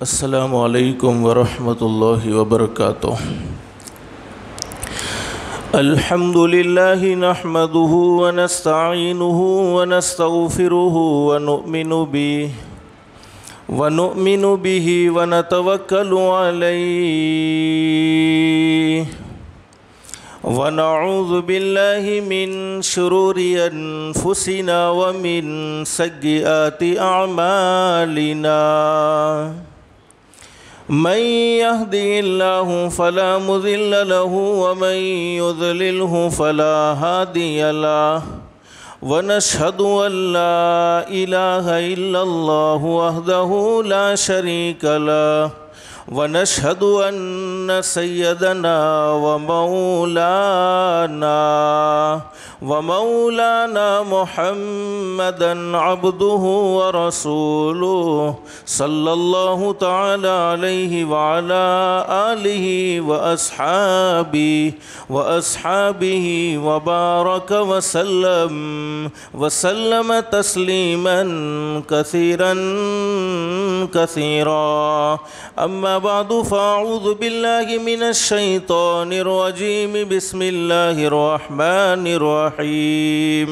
السلام علیکم ورحمۃ اللہ وبرکاتہ۔ الحمد للہ نحمده ونستعینه ونستغفره ونؤمن به ونتوکل علیہ ونعوذ باللہ من شرور انفسنا ومن سیئات اعمالنا من يهده الله فلا مضل له ومن يضلله فلا هادي له ونشهد أن لا إله إلا الله وحده لا شريك له ونشهد أن سيدنا ومولانا محمدا عبده ورسوله صلى الله تعالى عليه وعلى آله وأصحابه وبارك وسلم تسليما كثيرا أما بعد فأعوذ بالله من الشيطان الرجيم بسم الله الرحمن الرحيم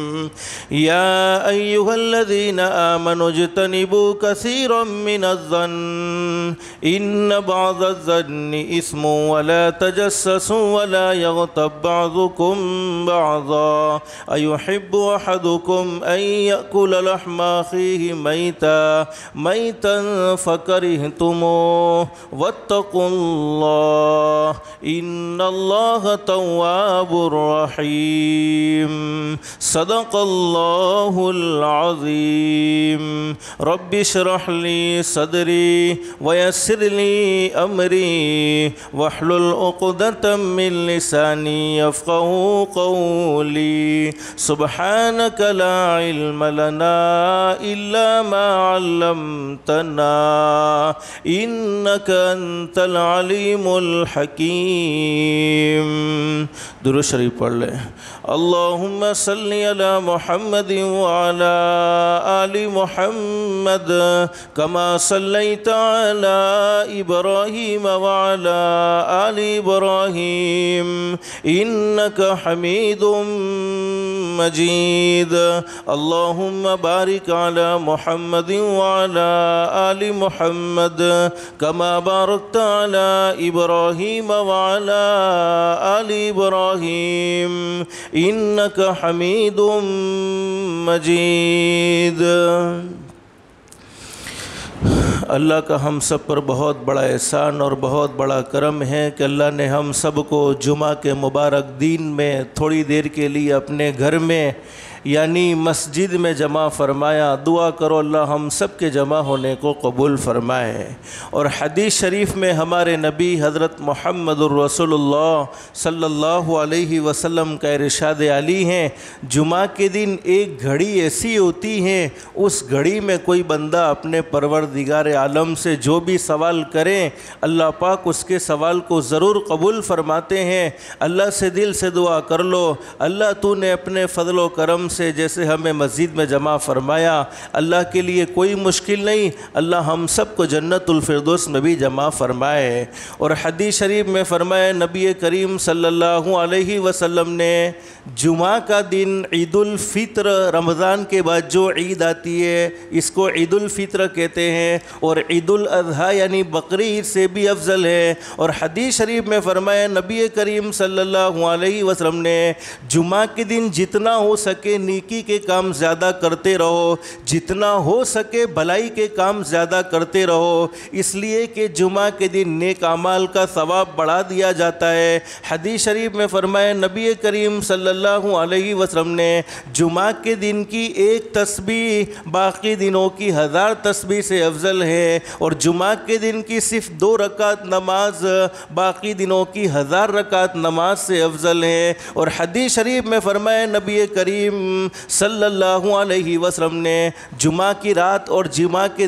يا أيها الذين آمنوا اجتنبوا كثيرا من الظن إن بعض الظن إثم ولا تجسسوا ولا يغتب بعضكم بعضا أيحب أحدكم أن يأكل لحم أخيه ميتا فكرهتموه واتقوا الله إن الله تواب رحيم صدق الله العظيم رب اشرح لي صدري ويسر لي أمري واحلل عقدة من لساني يفقهوا قولي سبحانك لا علم لنا إلا ما علمتنا إنك أنت العليم الحكيم۔ درود شریف پڑھ لیں۔ اللہم صلی علی محمد وعلی آل محمد کما صلیت علی ابراہیم وعلی آل ابراہیم انک حمید مجید۔ اللہم بارک علی محمد وعلی آل محمد کما بارکت علی ابراہیم وعلی آل ابراہیم انک حمید مجید۔ اللہ کا ہم سب پر بہت بڑا احسان اور بہت بڑا کرم ہے کہ اللہ نے ہم سب کو جمعہ کے مبارک دن میں تھوڑی دیر کے لیے اپنے گھر میں یعنی مسجد میں جمع فرمایا۔ دعا کرو اللہ ہم سب کے جمع ہونے کو قبول فرمائے۔ اور حدیث شریف میں ہمارے نبی حضرت محمد الرسول اللہ صلی اللہ علیہ وسلم کا ارشاد عالی ہے، جمعہ کے دن ایک گھڑی ایسی ہوتی ہے، اس گھڑی میں کوئی بندہ اپنے پروردگار عالم سے جو بھی سوال کرے اللہ پاک اس کے سوال کو ضرور قبول فرماتے ہیں۔ اللہ سے دل سے دعا کر لو، اللہ تو نے اپنے فضل و کرم سے جیسے ہمیں مسجد میں جمع فرمایا، اللہ کے لیے کوئی مشکل نہیں، اللہ ہم سب کو جنت الفردوس میں بھی جمع فرمائے۔ اور حدیث شریف میں فرمایا نبی کریم صلی اللہ علیہ وسلم نے جمعہ کا دن عید الفطر، رمضان کے بعد جو عید آتی ہے اس کو عید الفطر کہتے ہیں، اور عید الاضحیٰ یعنی بقرہ عید سے بھی افضل ہے۔ اور حدیث شریف میں فرمایا نبی کریم صلی اللہ علیہ وسلم نے جمعہ کے دن جتنا ہو سکے نیکی کے کام زیادہ کرتے رہو، جتنا ہو سکے بھلائی کے کام زیادہ کرتے رہو، اس لیے کہ جمعہ کے دن نیک اعمال کا ثواب بڑھا دیا جاتا ہے۔ حدیث شریف میں فرمایا نبی کریم صلی اللہ علیہ وسلم نے جمعہ کے دن کی ایک تسبیح باقی دنوں کی 1000 تسبیح سے افضل ہے، اور جمعہ کے دن کی صرف 2 رکعت نماز باقی دنوں کی 1000 رکعت نماز سے افضل ہے۔ اور حدیث شریف میں فرمایا نبی کریم صلی اللہ علیہ وسلم نے جمعہ کی رات اور جمعہ کے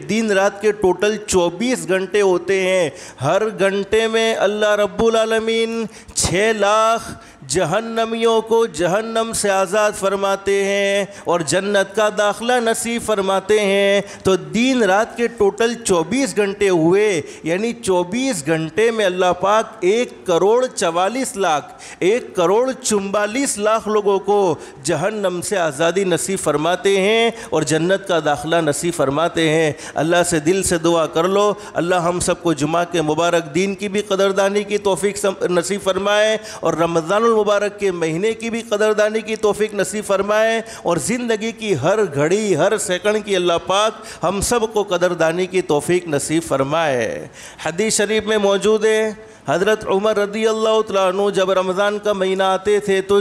دن رات کے ٹوٹل 24 گھنٹے ہوتے ہیں، ہر گھنٹے میں اللہ رب العالمین 6 لاکھ جہنمیوں کو جہنم سے آزاد فرماتے ہیں اور جنت کا داخلہ نصیب فرماتے ہیں۔ تو دن رات کے ٹوٹل 24 گھنٹے ہوئے، یعنی 24 گھنٹے میں اللہ پاک 1,44,44,44 لوگوں کو جہنم سے آزادی نصیب فرماتے ہیں اور جنت کا داخلہ نصیب فرماتے ہیں۔ اللہ سے دل سے دعا کر لو، اللہ ہم سب کو جمعہ کے مبارک دین کی بھی قدردانی کی توفیق نصیب فرمائے اور رمضان المبارک کے مہینے کی بھی قدردانی کی توفیق نصیب فرمائے اور زندگی کی ہر گھڑی ہر سیکنڈ کی اللہ پاک ہم سب کو قدردانی کی توفیق نصیب فرمائے۔ حدیث شریف میں موجود ہے، حضرت عمر رضی اللہ تعالیٰ عنہ جب رمضان کا مہینہ آتے تھے تو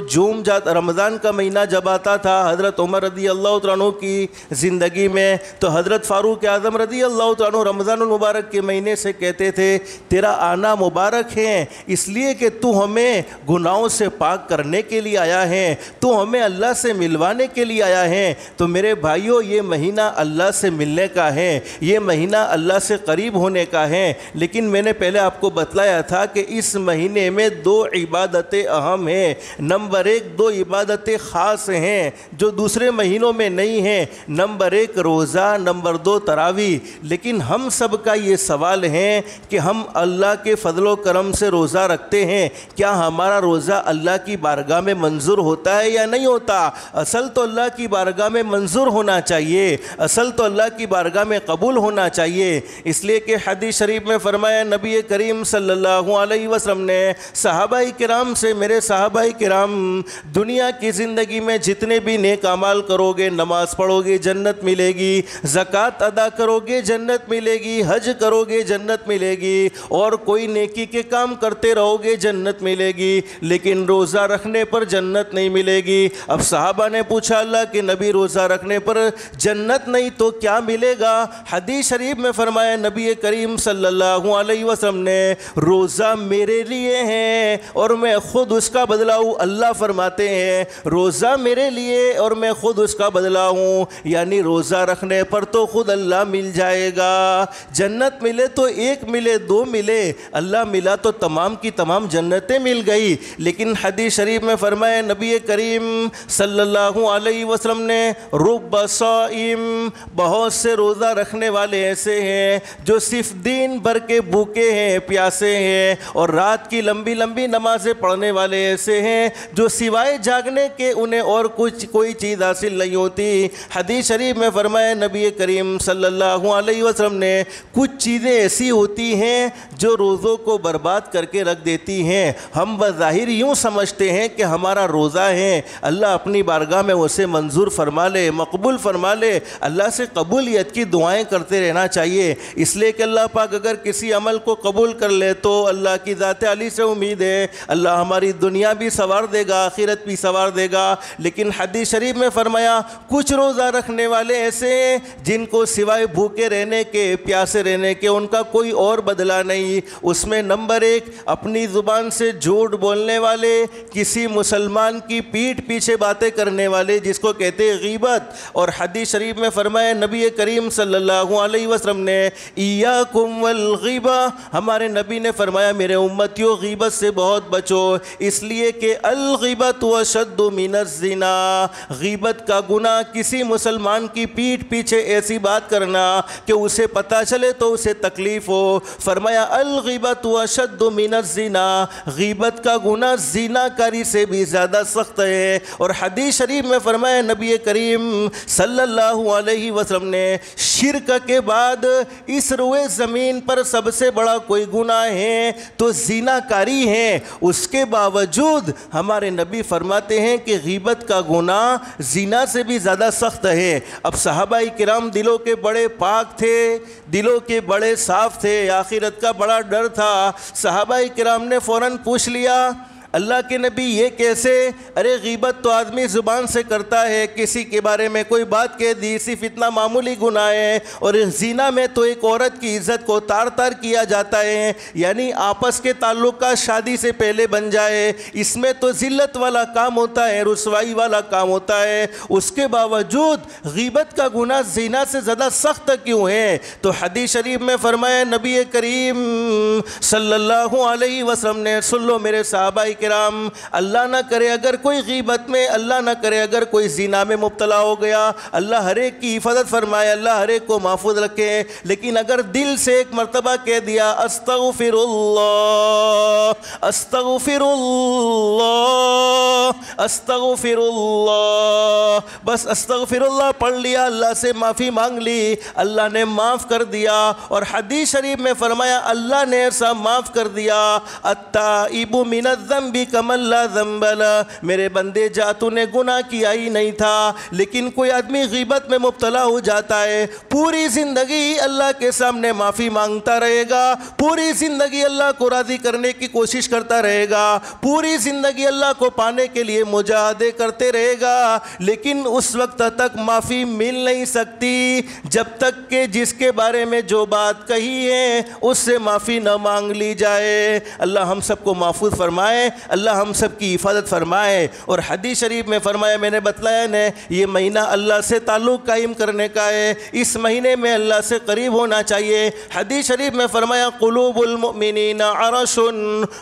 رمضان کا مہینہ جب آتا تھا حضرت عمر رضی اللہ تعالیٰ عنہ کی زندگی میں، تو حضرت فاروق اعظم رضی اللہ تعالیٰ عنہ رمضان المبارک کے مہینے سے کہتے تھے تیرا آنا مبارک ہے، اس لیے کہ تو ہمیں گناہوں سے پاک کرنے کے لیے آیا ہے، تو ہمیں اللہ سے ملوانے کے لیے آیا ہے۔ تو میرے بھائیوں، یہ مہینہ اللہ سے ملنے کا ہے، یہ مہینہ اللہ سے قریب ہونے کا ہے، لیکن میں نے پہلے آپ کو بتلایا تھا کہ اس مہینے میں 2 عبادتیں اہم ہیں۔ نمبر 1 2 عبادتیں خاص ہیں جو دوسرے مہینوں میں نہیں ہیں۔ نمبر 1 روزہ، نمبر 2 تراویح۔ لیکن ہم سب کا یہ سوال ہے کہ ہم اللہ کے فضل و کرم سے روزہ رکھتے ہیں، کیا ہمارا روزہ اللہ کی بارگاہ میں منظور ہوتا ہے یا نہیں ہوتا؟ اصل تو اللہ کی بارگاہ میں منظور ہونا چاہیے، اصل تو اللہ کی بارگاہ میں قبول ہونا چاہیے، اس لیے کہ حدیث شریف میں فرمایا نبی کریم صلی اللہ علیہ وسلم نے صحابہ کرام سے، میرے صحابہ کرام دنیا کی زندگی میں جتنے بھی نیک اعمال کرو گے، نماز پڑھو گے جنت ملے گی، زکوٰۃ ادا کرو گے جنت ملے گی، حج کرو گے جنت ملے گی، اور کوئی نیکی کے کام کرتے رہو گے جنت ملے گی، لیکن روزہ رکھنے پر جنت نہیں ملے گی۔ اب صحابہ نے پوچھا اللہ کے نبی روزہ رکھنے پر جنت نہیں تو کیا ملے گا؟ حدیث شریف میں فرمایا نبی کریم صلی اللہ علیہ وسلم نے روزہ میرے لیے ہے اور میں خود اس کا بدلہ ہوں۔ اللہ فرماتے ہیں روزہ میرے لیے اور میں خود اس کا بدلہ ہوں، یعنی روزہ رکھنے پر تو خود اللہ مل جائے گا۔ جنت ملے تو 1 ملے 2 ملے، اللہ ملا تو تمام کی تمام جنتیں مل گئی۔ لیکن حدیث شریف میں فرمایا نبی کریم صلی اللہ علیہ وسلم نے رب صائم، بہت سے روزہ رکھنے والے ایسے ہیں جو صرف دن بھر کے بھوکے ہیں پیاسے ہیں، اور رات کی لمبی لمبی نمازیں پڑھنے والے ایسے ہیں جو سوائے جاگنے کے انہیں اور کوئی چیز حاصل نہیں ہوتی۔ حدیث شریف میں فرمایا نبی کریم صلی اللہ علیہ وسلم نے کچھ چیزیں ایسی ہوتی ہیں جو روزوں کو برباد کر کے رکھ دیتی ہیں۔ ہم بظاہر یوں سمجھتے ہیں کہ ہمارا روزہ ہے، اللہ اپنی بارگاہ میں اسے منظور فرما لے، مقبول فرما لے۔ اللہ سے قبولیت کی دعائیں کرتے رہنا چاہیے، اس لیے کہ اللہ پاک اگر کسی عمل کو قبول کر لے تو اللہ کی ذات علی سے امید ہے اللہ ہماری دنیا بھی سنوار دے گا، آخرت بھی سنوار دے گا۔ لیکن حدیث شریف میں فرمایا کچھ روزہ رکھنے والے ایسے ہیں جن کو سوائے بھوکے رہنے کے، پیاسے رہنے کے ان کا کوئی اور بدلہ نہیں۔ اس میں نمبر 1 اپنی زبان سے جھوٹ بولنے والے، کسی مسلمان کی پیٹھ پیچھے باتیں کرنے والے جس کو کہتے ہیں غیبت۔ اور حدیث شریف میں فرمایا نبی کریم صلی اللہ علیہ وسلم نے ایاکم والغیبہ، ہمارے نبی نے فرمایا میرے امتیوں غیبت سے بہت بچو، اس لیے کہ الغیبت اشد من الزنا، غیبت کا گناہ کسی مسلمان کی پیٹھ پیچھے ایسی بات کرنا کہ اسے پتہ چلے تو اسے تکلیف ہو۔ فرمایا الغیبت اشد من الزنا، غیبت کا گناہ زنا کاری سے بھی زیادہ سخت ہے۔ اور حدیث شریف میں فرمایا نبی کریم صلی اللہ علیہ وسلم نے شرک کے بعد اس روئے زمین پر سب سے بڑا کوئی گناہ ہے تو زنا کاری ہے، اس کے باوجود ہمارے نبی فرماتے ہیں کہ غیبت کا گناہ زنا سے بھی زیادہ سخت ہے۔ اب صحابہ کرام دلوں کے بڑے پاک تھے، دلوں کے بڑے صاف تھے، آخرت کا بڑا ڈر تھا۔ صحابہ کرام نے فوراً پوچھ لیا اللہ کے نبی یہ کیسے؟ ارے غیبت تو آدمی زبان سے کرتا ہے، کسی کے بارے میں کوئی بات کہہ دی، صرف اتنا معمولی گناہ ہے، اور زنا میں تو ایک عورت کی عزت کو تار تار کیا جاتا ہے، یعنی آپس کے تعلقات شادی سے پہلے بن جائے، اس میں تو ذلت والا کام ہوتا ہے، رسوائی والا کام ہوتا ہے، اس کے باوجود غیبت کا گناہ زنا سے زیادہ سخت کیوں ہے؟ تو حدیث شریف میں فرمایا نبی کریم صلی اللہ علیہ وسلم نے، سن لو میرے صحابہ کرام اللہ نہ کرے اگر کوئی غیبت میں، اللہ نہ کرے اگر کوئی زنا میں مبتلا ہو گیا، اللہ ہر ایک کی حفاظت فرمائے، اللہ ہر ایک کو محفوظ رکھے، لیکن اگر دل سے ایک مرتبہ کہہ دیا استغفر اللہ استغفر اللہ استغفر اللہ، بس استغفر اللہ پڑھ لیا، اللہ سے معافی مانگ لی، اللہ نے معاف کر دیا۔ اور حدیث شریف میں فرمایا اللہ نے ایسا معاف کر دیا، التائب من الذنب کمن لا ذنب لہ، میرے بندے جا تو نے گناہ کیا ہی نہیں تھا، لیکن کوئی آدمی غیبت میں مبتلا ہو جاتا ہے، پوری زندگی اللہ کے سامنے معافی مانگتا رہے گا، پوری زندگی اللہ کو راضی کرنے کی کوشش کرتا رہے گا، پوری زندگی اللہ کو پانے کے لیے مجاہدے کرتے رہے گا، لیکن اس وقت تک معافی مل نہیں سکتی جب تک کہ جس کے بارے میں جو بات کہی ہے اس سے معافی نہ مانگ لی جائے۔ اللہ ہم سب کو محفوظ فرمائے، اللہ ہم سب کی حفاظت فرمائے۔ اور حدیث شریف میں فرمایا، میں نے بتلایا نے یہ مہینہ اللہ سے تعلق قائم کرنے کا ہے، اس مہینے میں اللہ سے قریب ہونا چاہیے۔ حدیث شریف میں فرمایا قلوب المؤمنین عرش،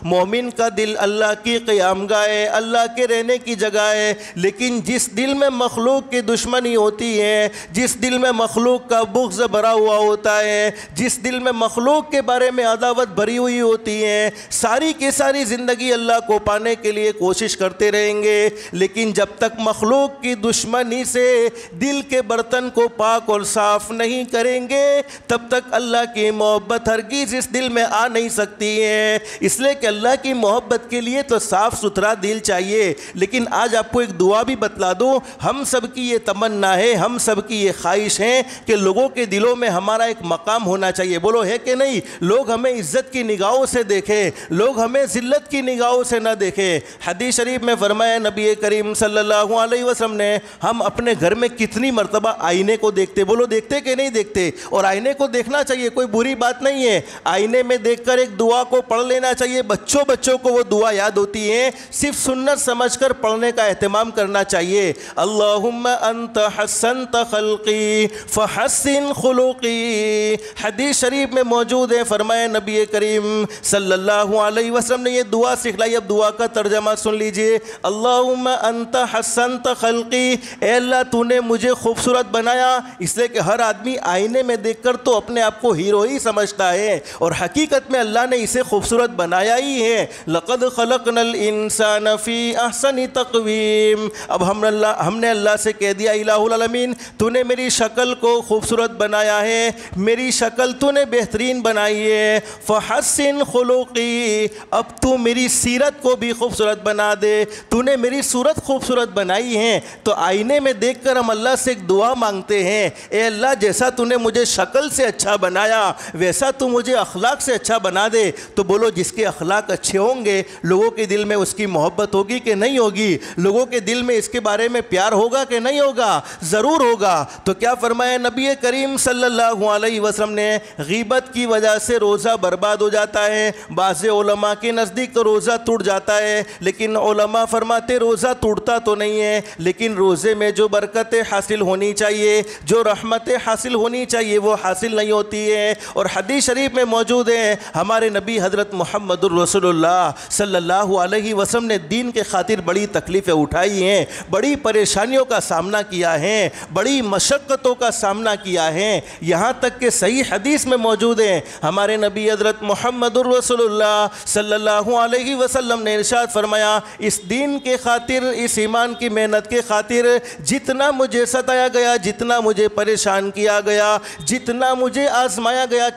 مومن کا دل اللہ کی قیام گاہ ہے، اللہ کے رہنے کی جگہ ہے، لیکن جس دل میں مخلوق کی دشمنی ہوتی ہے، جس دل میں مخلوق کا بغض بھرا ہوا ہوتا ہے، جس دل میں مخلوق کے بارے میں عداوت بھری ہوئی ہوتی ہے، ساری کی ساری زندگی اللہ کو پانے کے لیے کوشش کرتے رہیں گے، لیکن جب تک مخلوق کی دشمنی سے دل کے برتن کو پاک اور صاف نہیں کریں گے تب تک اللہ کی محبت ہرگز اس دل میں آ نہیں سکتی ہے۔ اس لیے کہ اللہ کی محبت کے لیے تو صاف ستھرا دل چاہیے۔ لیکن آج آپ کو ایک دعا بھی بتلا دوں، ہم سب کی یہ تمنا ہے، ہم سب کی یہ خواہش ہے کہ لوگوں کے دلوں میں ہمارا ایک مقام ہونا چاہیے، بولو ہے کہ نہیں؟ لوگ ہمیں عزت کی نگاہوں سے دیکھیں، لوگ ہمیں ذلت کی نگاہوں سے نہ دیکھیں۔ حدیث شریف میں فرمایا نبی کریم صلی اللہ علیہ وسلم نے، ہم اپنے گھر میں کتنی مرتبہ آئینے کو دیکھتے، بولو دیکھتے کہ نہیں دیکھتے؟ اور آئینے کو دیکھنا چاہیے، کوئی بری بات نہیں ہے، آئینے میں دیکھ کر ایک دعا کو پڑھ لینا چاہیے، بچوں کو وہ دعا یاد ہوتی ہے، صرف سنت سمجھ کر پڑھنے کا اہتمام کرنا چاہیے۔ اللہم انت حسنت خلقی فحسن خلقی، حدیث شریف میں موجود ہے، فرمایا نبی کریم صلی اللہ علیہ وسلم نے یہ دعا سکھلائی۔ اب دعا کا ترجمہ سن لیجئے، اللہم انت حسنت خلقی، اے اللہ تو نے مجھے خوبصورت بنایا۔ اس لیے کہ ہر آدمی آئینے میں دیکھ کر تو اپنے آپ کو ہیرو ہی سمجھتا ہے، اور حقیقت میں اللہ نے اسے خوبصورت بنایا ہی ہے۔ لقد خلقنا الانسان فی احسن تقویم، اب ہم نے اللہ سے کہہ دیا الہ العالمین تو نے میری شکل کو خوبصورت بنایا ہے، میری شکل تو نے بہترین بنائی ہے، فحسن خلقی، اب تو میری سیرت کو بھی خوبصورت بنا دے، تو نے میری صورت خوبصورت بنائی ہے۔ تو آئینے میں دیکھ کر ہم اللہ سے ایک دعا مانگتے ہیں، اے اللہ جیسا تو نے مجھے شکل سے اچھا بنایا ویسا تو مجھے اخلاق سے اچھا بنا دے۔ تو بولو جس کے اخلاق اچھے ہوں گے لوگوں کے دل میں اس کی محبت ہوگی کہ نہیں ہوگی؟ لوگوں کے دل میں اس کے بارے میں پیار ہوگا کہ نہیں ہوگا؟ ضرور ہوگا۔ تو کیا فرمایا نبی کریم صلی اللہ علیہ وسلم نے، غیبت کی وجہ سے روزہ برباد ہو جاتا ہے۔ بعض علماء کے نزدیک تو روزہ ٹوٹ جاتا ہے، لیکن علماء فرماتے روزہ ٹوٹتا تو نہیں ہے، لیکن روزے میں جو برکتیں حاصل ہونی چاہیے، جو رحمتیں حاصل ہونی چاہیے وہ حاصل نہیں ہوتی ہے۔ اور حدیث شریف میں موجود ہے، ہمارے نبی حضرت محمد الرسول اللہ صلی اللہ علیہ وسلم نے دین کے خاطر بڑی تکلیفیں اٹھائی ہیں، بڑی پریشانیوں کا سامنا کیا ہے، بڑی مشقتوں کا سامنا کیا ہے، یہاں تک کہ صحیح حدیث میں موجود ہے، ہمارے نبی حضرت محمد الرسول اللہ صلی اللہ علیہ وسلم نے ارشاد فرمایا، اس دین کے خاطر، اس ایمان کی محنت کے خاطر جتنا مجھے ستایا گیا، جتنا مجھے پریشان کیا گیا، جتنا مجھے آزمایا گیا،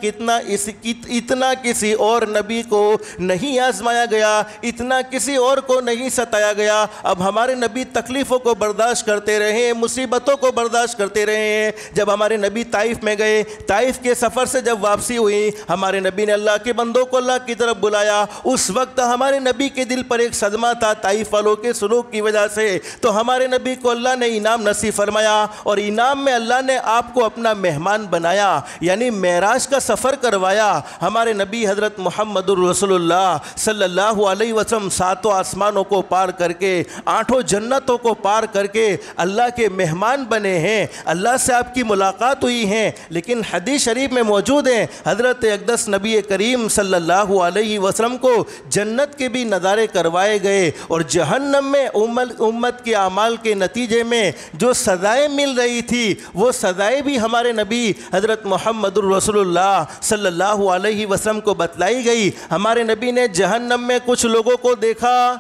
اتنا کسی اور نبی کو نہیں آزمایا گیا، اتنا کسی اور کو نہیں ستایا گیا۔ اب ہمارے نبی تکلیفوں کو برداشت کرتے رہے، مصیبتوں کو برداشت کرتے رہے ہیں۔ جب ہمارے نبی طائف میں گئے، طائف کے سفر سے جب واپسی ہوئی، ہمارے نبی نے اللہ کے بندوں کو اللہ کی طرف بلایا۔ اس وقت ہمارے نبی کے دل پر ایک صدمہ تھا طائف والوں کے سلوک کی وجہ سے، تو ہمارے نبی کو اللہ نے انعام نصیب فرمایا، اور انعام میں اللہ نے آپ کو اپنا مہمان بنایا، یعنی معراج کا سفر کروایا۔ ہمارے نبی حضرت محمد الرسول اللہ صلی اللہ علیہ وسلم ساتوں آسمانوں کو پار کر کے، آٹھوں جنتوں کو پار کر کے اللہ کے مہمان بنے ہیں، اللہ سے آپ کی ملاقات ہوئی ہے۔ لیکن حدیث شریف میں موجود ہے، حضرت اقدس نبی کریم صلی اللہ علیہ وسلم کو جنت کے بھی نظارے کروائے گئے، اور جہنم میں امت کے اعمال کے نتیجے میں جو سزائیں مل رہی تھی وہ سزائیں بھی ہمارے نبی حضرت محمد الرسول اللہ صلی اللہ علیہ وسلم کو بتلائی گئی۔ ہمارے نبی نے جہنم میں کچھ لوگوں کو دیکھا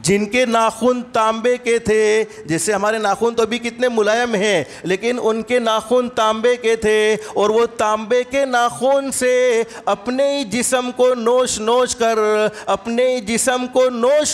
جن کے ناخن تانبے کے تھے، جیسے ہمارے ناخن تو ابھی کتنے ملائم ہیں، لیکن ان کے ناخن تانبے کے تھے، اور وہ تانبے کے ناخن سے اپنے ہی جسم کو نوچ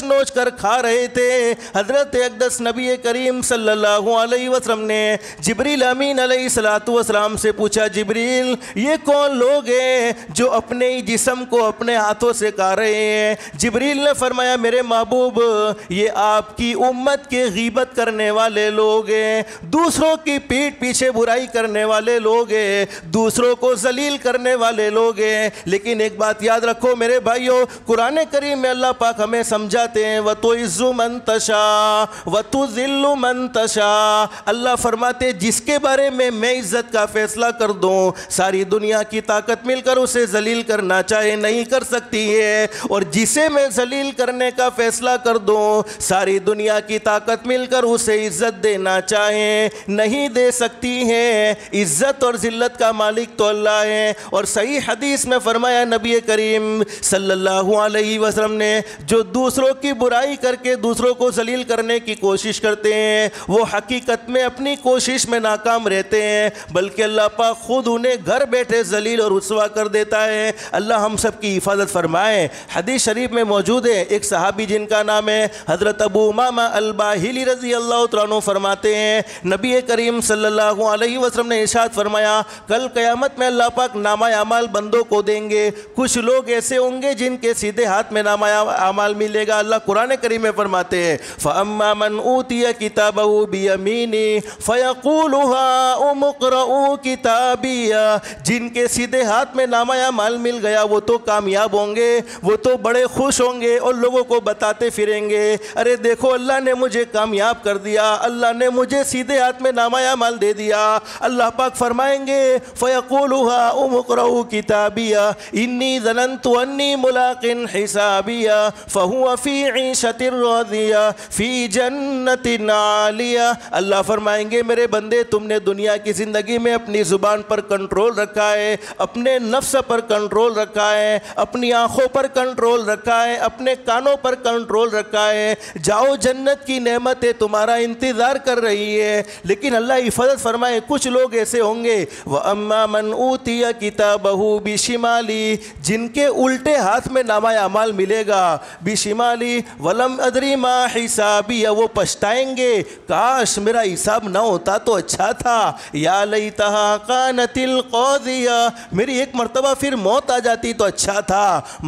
نوچ کر کھا رہے تھے۔ حضرت اقدس نبی کریم صلی اللہ علیہ وسلم نے جبریل امین علیہ السلام سے پوچھا، جبریل یہ کون لوگ ہیں جو اپنے ہی جسم کو اپنے ہاتھوں سے کھا رہے ہیں؟ جبریل نے فرمایا، میرے محبوب یہ آپ کی امت کے غیبت کرنے والے لوگ ہیں، دوسروں کی پیٹھ پیچھے برائی کرنے والے لوگ ہیں، دوسروں کو ذلیل کرنے والے لوگ ہیں۔ لیکن ایک بات یاد رکھو میرے بھائیوں، قرآن کریم میں اللہ پاک ہمیں سمجھاتے ہیں وَتُعِزُّ مَن تَشَاءُ وَتُذِلُّ مَن تَشَاءُ۔ اللہ فرماتے جس کے بارے میں عزت کا فیصلہ کر دوں، ساری دنیا کی طاقت مل کر اسے ذلیل کرنا چاہے نہیں کر سکتی ہے، اور جسے میں ذلیل کرنے کا فیصلہ کر دوں، ساری دنیا کی طاقت مل کر اسے عزت دینا چاہیں نہیں دے سکتی ہے۔ عزت اور ذلت کا مالک تو اللہ ہے، اور صحیح حدیث میں فرمایا نبی کریم صلی اللہ علیہ وسلم نے، جو دوسروں کی برائی کر کے دوسروں کو ذلیل کرنے کی کوشش کرتے ہیں وہ حقیقت میں اپنی کوشش میں ناکام رہتے ہیں، بلکہ اللہ پاک خود انہیں گھر بیٹھے ذلیل اور رسوا کر دیتا ہے۔ اللہ ہم سب کی حفاظت فرمائے۔ حدیث شریف میں موجود ہے، ایک صحابی جن کا نام ہے حضرت ابو امامہ الباہلی رضی اللہ تعالیٰ عنہ، فرماتے ہیں نبی کریم صلی اللہ علیہ وسلم نے ارشاد فرمایا، کل قیامت میں اللہ پاک نامہ اعمال بندوں کو دیں گے، کچھ لوگ ایسے ہوں گے جن کے سیدھے ہاتھ میں نامہ اعمال ملے گا۔ اللہ قرآن کریم میں فرماتے ہیں فَأَمَّا مَنْ أُوتِيَ كِتَابَهُ بِيَمِينِهِ فَيَقُولُ هَاؤُمُ اقْرَءُوا كِتَابِيَهْ، جن کے سیدھے ہاتھ میں نامہ اعمال مل گیا وہ تو کامیاب ہوں گے، وہ تو بڑے خوش ہوں گے اور لوگوں کو بتاتے پھریں گے، ارے دیکھو اللہ نے مجھے کامیاب کر دیا، اللہ نے مجھے سیدھے ہاتھ میں نامہ اعمال دے دیا۔ اللہ پاک فرمائیں گے فَيَقُولُ هَاؤُمُ اقْرَءُوا كِتَابِيَهْ إِنِّي ظَنَنْتُ أَنِّي مُلَاقٍ حِسَابِيَهْ فَهُوَ فِي عِيشَةٍ رَاضِيَةٍ فِي جَنَّةٍ عَالِيَةٍ۔ اللہ فرمائیں گے میرے بندے تم نے دنیا کی زندگی میں اپنی زبان پر کنٹرول رکھا ہے، اپنے نفس پر کنٹرول رکھا ہے، اپنی آنکھوں پر کنٹرول رکھا ہے، اپنے کانوں پر کنٹرول رکھا ہے، جاؤ جنت کی نعمتیں تمہارا انتظار کر رہی ہے۔ لیکن اللہ حفاظت فرمائے کچھ لوگ ایسے ہوں گے وَأَمَّا مَنْ أُوتِيَ كِتَابَهُ بِشِمَالِهِ، جن کے الٹے ہاتھ میں نامہ اعمال ملے گا، بِشِمَالِهِ وَلَمْ أَدْرِ مَا حِسَابِيَهْ، وہ پچھتائیں گے کاش میرا حساب نہ ہوتا تو اچھا تھا، یا لیتہا کانت القاضیہ، میری ایک مرتبہ پھر موت آ جاتی تو اچھا تھا،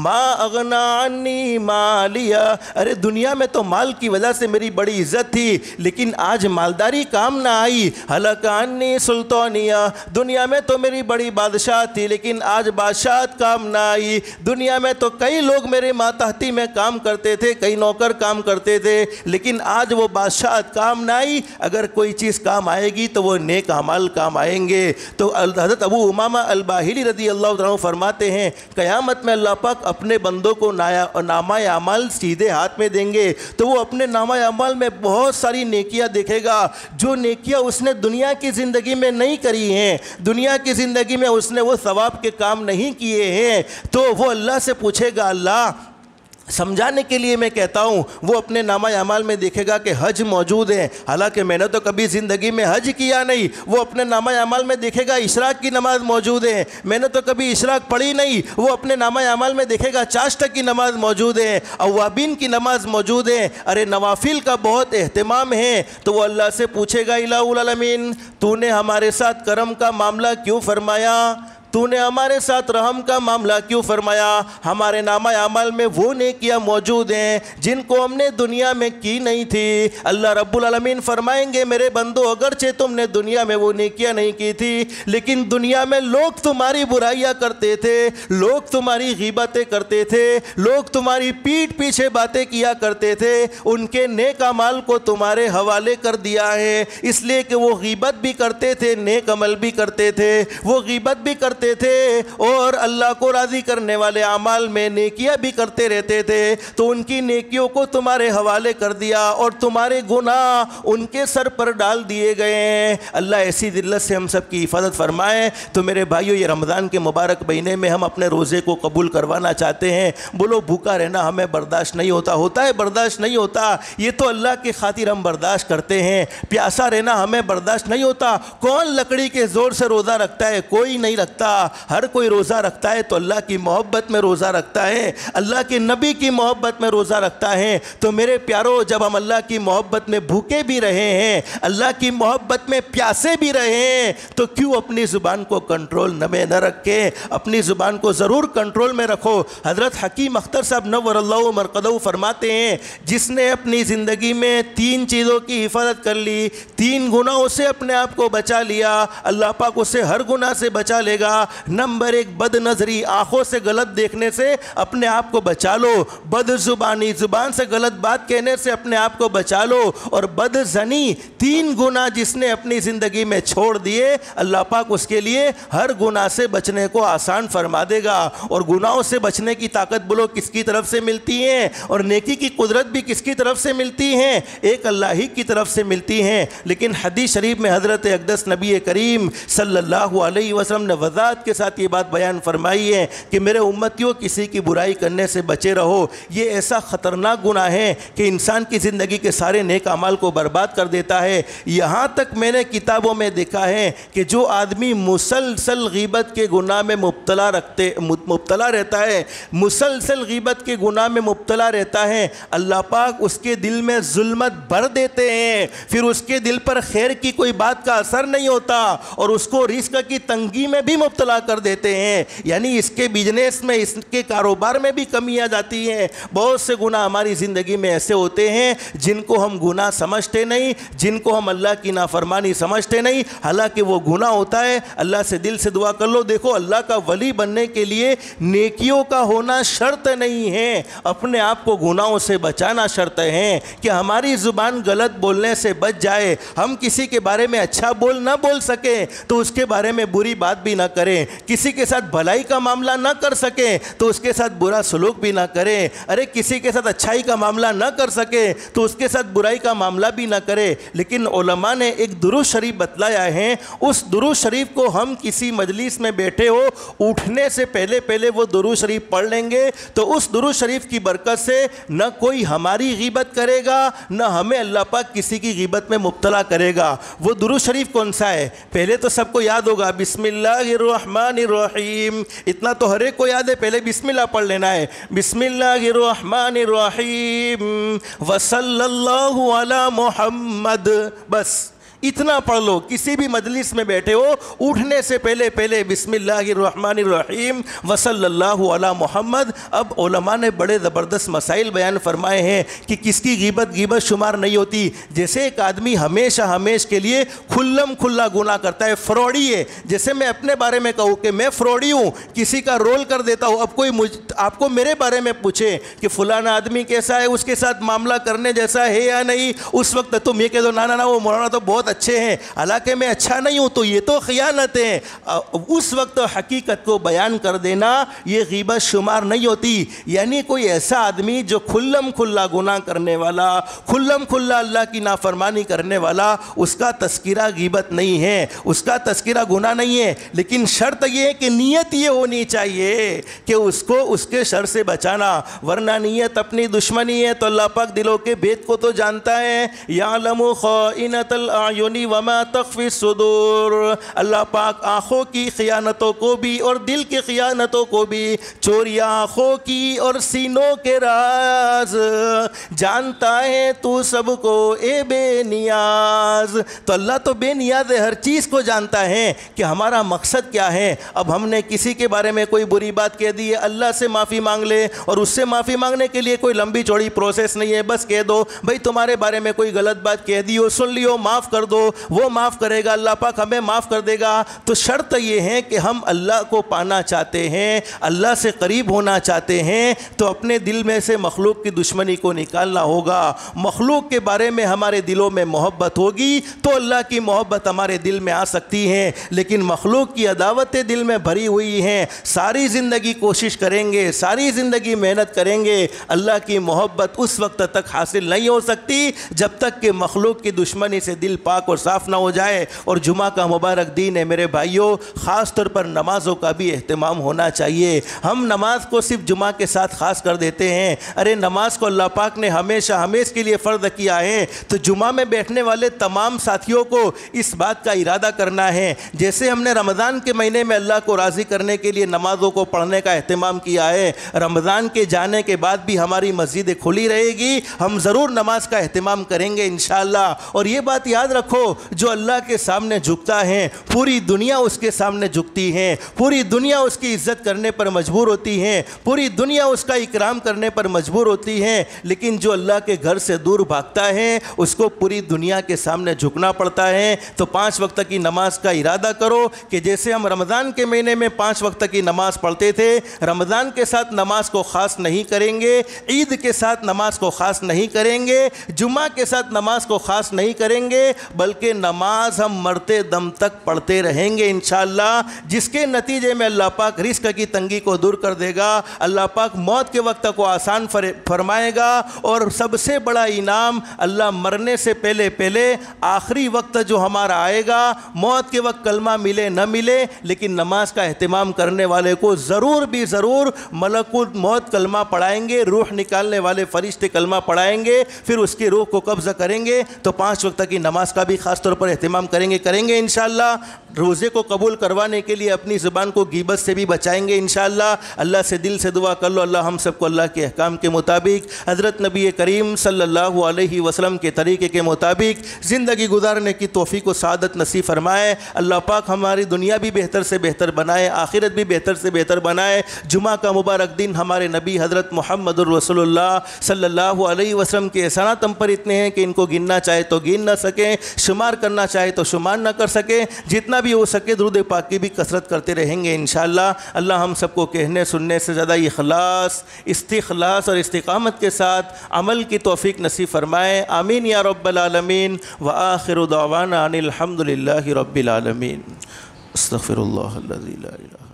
ما اغنا عنی مالیہ، ارے دنیا میں تو مال کی وجہ سے میری بڑی عزت تھی لیکن آج مالداری کام نہ آئی، ہلک عنی سلطانیہ، دنیا میں تو میری بڑی بادشاہ تھی لیکن آج بادشاہت کام نہ آئی، دنیا میں تو کئی لوگ میرے ماتحتی میں کام کرتے تھے، کئی نوکر کام کرتے تھے لیکن آج وہ بادشاہت کام نہ آئی، اگر کوئی چیز کام آئے گی تو وہ نیک اعمال کام آئیں گے۔ تو حضرت ابو امامہ الباہلی رضی اللہ عنہ فرماتے ہیں قیامت میں اللہ پاک اپنے بندوں کو نامہ اعمال سیدھے ہاتھ میں دیں گے تو وہ اپنے نامہ اعمال میں بہت ساری نیکیاں دیکھے گا، جو نیکیاں اس نے دنیا کی زندگی میں نہیں کری ہیں، دنیا کی زندگی میں اس نے وہ ثواب کے کام نہیں کیے ہیں، تو وہ اللہ سے پوچھے گا، اللہ سمجھانے کے لیے میں کہتا ہوں، وہ اپنے نامہ اعمال میں دیکھے گا کہ حج موجود ہے، حالانکہ میں نے تو کبھی زندگی میں حج کیا نہیں، وہ اپنے نامہ اعمال میں دیکھے گا اشراق کی نماز موجود ہے، میں نے تو کبھی اشراق پڑھی نہیں، وہ اپنے نامہ اعمال میں دیکھے گا چاشتہ کی نماز موجود ہے، اوابین کی نماز موجود ہے، ارے نوافل کا بہت اہتمام ہے، تو وہ اللہ سے پوچھے گا الہ العالمین تو نے ہمارے ساتھ کرم کا معاملہ کیوں فرمایا، تو نے ہمارے ساتھ رحم کا معاملہ کیوں فرمایا، ہمارے نامہ اعمال میں وہ نیکیاں موجود ہیں جن کو ہم نے دنیا میں کی نہیں تھی۔ اللہ رب العالمین فرمائیں گے میرے بندو اگرچہ تم نے دنیا میں وہ نیکیاں نہیں کی تھی لیکن دنیا میں لوگ تمہاری برائیاں کرتے تھے، لوگ تمہاری غیبتیں کرتے تھے، لوگ تمہاری پیٹھ پیچھے باتیں کیا کرتے تھے، ان کے نیک اعمال کو تمہارے حوالے کر دیا ہے، اس لیے کہ وہ غیبت بھی کرتے تھے، نیک عمل بھی کرتے تھے، وہ غیبت بھی کرتے جاتے تھے اور اللہ کو راضی کرنے والے اعمال میں نیکیاں بھی کرتے رہتے تھے تو ان کی نیکیوں کو تمہارے حوالے کر دیا اور تمہارے گناہ ان کے سر پر ڈال دیے گئے ہیں۔ اللہ ایسی ذلت سے ہم سب کی حفاظت فرمائے۔ تو میرے بھائیو، یہ رمضان کے مبارک مہینے میں ہم اپنے روزے کو قبول کروانا چاہتے ہیں۔ بولو بھوکا رہنا ہمیں برداشت نہیں ہوتا، ہوتا ہے برداشت نہیں ہوتا، یہ تو اللہ کی خاطر ہم برداشت کرتے ہیں۔ پیاسا رہنا ہمیں برداشت نہیں ہوتا۔ کون لکڑی کے زور سے روزہ رکھتا ہے؟ کوئی نہیں رکھتا۔ ہر کوئی روزہ رکھتا ہے تو اللہ کی محبت میں روزہ رکھتا ہے، اللہ کے نبی کی محبت میں روزہ رکھتا ہے۔ تو میرے پیارو، جب ہم اللہ کی محبت میں بھوکے بھی رہے ہیں، اللہ کی محبت میں پیاسے بھی رہے ہیں، تو کیوں اپنی زبان کو کنٹرول میں نہ رکھے؟ اپنی زبان کو ضرور کنٹرول میں رکھو۔ حضرت حکیم اختر صاحب نور اللہ مرقدہ فرماتے ہیں، جس نے اپنی زندگی میں 3 چیزوں کی حفاظت کر لی، 3 گناہوں سے اپنے آپ کو بچا لیا، اللہ پاک اسے ہر گناہ سے بچا لے گا۔ نمبر 1، بد نظری، آنکھوں سے غلط دیکھنے سے اپنے آپ کو بچا لو۔ بد زبانی، زبان سے غلط بات کہنے سے اپنے آپ کو بچا لو۔ اور بد زنی، 3 گناہ جس نے اپنی زندگی میں چھوڑ دیے، اللہ پاک اس کے لیے ہر گناہ سے بچنے کو آسان فرما دے گا۔ اور گناہوں سے بچنے کی طاقت بولو کس کی طرف سے ملتی ہے؟ اور نیکی کی قدرت بھی کس کی طرف سے ملتی ہے؟ ایک اللہ ہی کی طرف سے ملتی ہیں۔ لیکن حدیث شریف میں حضرت اقدس نبی کریم صلی اللہ علیہ وسلم نے وضاحت کے ساتھ یہ بات بیان فرمائی ہے کہ میرے امتیوں، کسی کی برائی کرنے سے بچے رہو۔ یہ ایسا خطرناک گناہ ہے کہ انسان کی زندگی کے سارے نیک اعمال کو برباد کر دیتا ہے۔ یہاں تک میں نے کتابوں میں دیکھا ہے کہ جو آدمی مسلسل غیبت کے گناہ میں مبتلا رہتا ہے، مسلسل غیبت کے گناہ میں مبتلا رہتا ہے، اللہ پاک اس کے دل میں ظلمت بھر دیتے ہیں، پھر اس کے دل پر خیر کی کوئی بات کا اثر نہیں ہوتا اور اس کو رزق کی تنگی میں بھی مبتلا کر دیتے ہیں۔ یعنی اس کے بزنس میں، اس کے کاروبار میں بھی کمی آ جاتی ہے۔ بہت سے گناہ ہماری زندگی میں ایسے ہوتے ہیں جن کو ہم گناہ سمجھتے نہیں، جن کو ہم اللہ کی نافرمانی سمجھتے نہیں، حالانکہ وہ گناہ ہوتا ہے۔ اللہ سے دل سے دعا کر لو۔ دیکھو، اللہ کا ولی بننے کے لیے نیکیوں کا ہونا شرط نہیں ہے، اپنے آپ کو گناہوں سے بچانا شرط ہے کہ ہماری زبان غلط بولنے سے بچ جائے۔ ہم کسی کے بارے میں اچھا نہ بول سکیں تو اس کے بارے میں بری بات بھی نہ کریں، کسی کے ساتھ بھلائی کا معاملہ نہ کر سکیں تو اس کے ساتھ برا سلوک بھی نہ کریں، کسی کے ساتھ اچھائی کا معاملہ نہ کر سکیں تو اس کے ساتھ برائی کا معاملہ بھی نہ کرے۔ لیکن علماء نے ایک درود شریف بتلایا ہے، اس درود شریف کو ہم کسی مجلس میں بیٹھے ہو، اٹھنے سے پہلے وہ درود شریف پڑھ لیں گے تو اس درود شریف کی برکت سے نہ کوئی ہماری غیبت کرے گا، نہ ہمیں اللہ پاک کسی کی غیبت میں مبتلا کرے گا۔ وہ درود شریف کون سا ہے؟ پہلے تو سب کو یاد ہوگا، بسم اللہ الرحمن الرحیم۔ اتنا تو ہر ایک کو یاد ہے، پہلے بسم اللہ پڑھ لینا ہے۔ بسم اللہ الرحمن الرحیم وصلی اللہ علی محمد، بس اتنا پڑھ لو۔ کسی بھی مجلس میں بیٹھے ہو، اٹھنے سے پہلے بسم اللہ الرحمن الرحیم وصلی اللہ علی محمد۔ اب علماء نے بڑے زبردست مسائل بیان فرمائے ہیں کہ کس کی غیبت شمار نہیں ہوتی۔ جیسے ایک آدمی ہمیشہ کے لیے کھلم کھلا گناہ کرتا ہے، فراڈی ہے۔ جیسے میں اپنے بارے میں کہوں کہ میں فراڈی ہوں، کسی کا رول کر دیتا ہوں۔ اب کوئی آپ کو میرے بارے میں پوچھے کہ فلانا آدمی کیسا ہے، اس کے ساتھ معاملہ کرنے جیسا ہے یا نہیں، اس وقت تم یہ کہہ دو نا وہ مولانا تو بہت اچھے ہیں، حالانکہ میں اچھا نہیں ہوں، تو یہ تو خیانت ہے۔ اس وقت حقیقت کو بیان کر دینا یہ غیبت شمار نہیں ہوتی۔ یعنی کوئی ایسا آدمی جو کھلم کھلا گناہ کرنے والا، کھلم کھلا اللہ کی نافرمانی کرنے والا، اس کا تذکرہ غیبت نہیں ہے، اس کا تذکرہ گناہ نہیں ہے۔ لیکن شرط یہ ہے کہ نیت یہ ہونی چاہیے کہ اس کو اس کے شر سے بچانا، ورنہ نیت اپنی دشمنی ہے۔ تو اللہ پاک دلوں کے بھید کو تو جانتا ہے، یعلم خائنۃ الاعین وما تخفی الصدور۔ اللہ پاک آنکھوں کی خیانتوں کو بھی اور دل کی خیانتوں کو بھی، چوری آنکھوں کی اور سینوں کے راز جانتا ہے تو سب کو اے بے نیاز۔ تو اللہ تو بے نیاز ہے، ہر چیز کو جانتا ہے کہ ہمارا مقصد کیا ہے۔ اب ہم نے کسی کے بارے میں کوئی بری بات کہہ دی ہے، اللہ سے معافی مانگ لے، اور اس سے معافی مانگنے کے لیے کوئی لمبی چوڑی پروسیس نہیں ہے، بس کہہ دو بھائی تمہارے بارے میں کوئی غلط بات کہہ دی ہو، سن لیو، معاف کر دو، وہ معاف کرے گا، اللہ پاک ہمیں معاف کر دے گا۔ تو شرط یہ ہے کہ ہم اللہ کو پانا چاہتے ہیں، اللہ سے قریب ہونا چاہتے ہیں، تو اپنے دل میں سے مخلوق کی دشمنی کو نکالنا ہوگا۔ مخلوق کے بارے میں ہمارے دلوں میں محبت ہوگی تو اللہ کی محبت ہمارے دل میں آ سکتی ہے، لیکن مخلوق کی عداوتیں دل میں بھری ہوئی ہیں، ساری زندگی کوشش کریں گے، ساری زندگی محنت کریں گے، اللہ کی محبت اس وقت تک حاصل نہیں ہو سکتی جب تک کہ مخلوق کی دشمنی سے دل پاک اور صاف نہ ہو جائے۔ اور جمعہ کا مبارک دن ہے میرے بھائیوں، خاص طور پر نمازوں کا بھی اہتمام ہونا چاہیے۔ ہم نماز کو صرف جمعہ کے ساتھ خاص کر دیتے ہیں، ارے نماز کو اللہ پاک نے ہمیشہ ہمیش کے لیے فرض کیا ہے، تو جمعہ میں بیٹھنے والے تمام ساتھیوں کو اس بات کا ارادہ کرنا ہے، جیسے ہم نے رمضان کے مہینے میں اللہ کو راضی کرنے کے لیے نمازوں کو پڑھنے کا اہتمام کیا ہے، رمضان کے جانے کے بعد بھی ہماری مسجدیں کھلی رہے گی، ہم ضرور نماز کا اہتمام کریں گے انشاءاللہ۔ اور یہ بات یاد رکھو، جو اللہ کے سامنے جھکتا ہے پوری دنیا اس کے سامنے جھکتی ہے، پوری دنیا اس کی عزت کرنے پر مجبور ہوتی ہے، پوری دنیا اس کا اکرام کرنے پر مجبور ہوتی ہے، لیکن جو اللہ کے گھر سے دور بھاگتا ہے اس کو پوری دنیا کے سامنے جھکنا پڑتا ہے۔ تو 5 وقت کی نماز کا ارادہ کرو کہ جیسے ہم رمضان کے مہینے میں 5 وقت کی نماز پڑھتے تھے، رمضان کے ساتھ نماز کو خاص نہیں کریں گے، عید کے ساتھ نماز کو خاص نہیں کریں گے، جمعہ کے ساتھ نماز کو خاص نہیں کریں گے، بلکہ نماز ہم مرتے دم تک پڑھتے رہیں گے انشاءاللہ، جس کے نتیجے میں اللہ پاک رزق کی تنگی کو دور کر دے گا، اللہ پاک موت کے وقت کو آسان فرمائے گا، اور سب سے بڑا انعام اللہ مرنے سے پہلے آخری وقت جو ہمارا آئے گا، موت کے وقت کلمہ ملے نہ ملے، لیکن نماز کا اہتمام کرنے والے کو ضرور بھی ضرور ملکوت موت کلمہ پڑھائیں گے، روح نکالنے والے فرشتے کلمہ پڑھائیں گے، پھر اس کی روح کو قبضہ کریں گے۔ تو 5 وقت کی نماز کا بھی خاص طور پر اہتمام کریں گے انشاءاللہ۔ روزے کو قبول کروانے کے لیے اپنی زبان کو غیبت سے بھی بچائیں گے انشاءاللہ۔ اللہ سے دل سے دعا کر لو، اللہ ہم سب کو اللہ کے احکام کے مطابق، حضرت نبی کریم صلی اللہ علیہ وسلم کے طریقے کے مطابق زندگی گزارنے کی توفیق و سعادت نصیب فرمائے۔ اللہ پاک ہماری دنیا بھی بہتر سے بہتر بنائے، آخرت بھی بہتر سے بہتر بنائے۔ جمعہ کا مبارک دن ہمارے نبی حضرت محمد الرسول اللہ صلی اللہ علیہ وسلم کے احسانات ہم پر اتنے ہیں کہ ان کو گننا چاہے تو گن نہ سکیں، شمار کرنا چاہے تو شمار نہ کر سکیں، جتنا بھی ہو سکے درود پاک کی بھی کثرت کرتے رہیں گے انشاءاللہ۔ اللہ ہم سب کو کہنے سننے سے زیادہ اخلاص، استخلاص اور استقامت کے ساتھ عمل کی توفیق نصیب فرمائے، آمین یا رب العالمین۔ وآخر دعوانا ان الحمد للہ رب العالمین۔ استغفر اللہ الذی لا الہ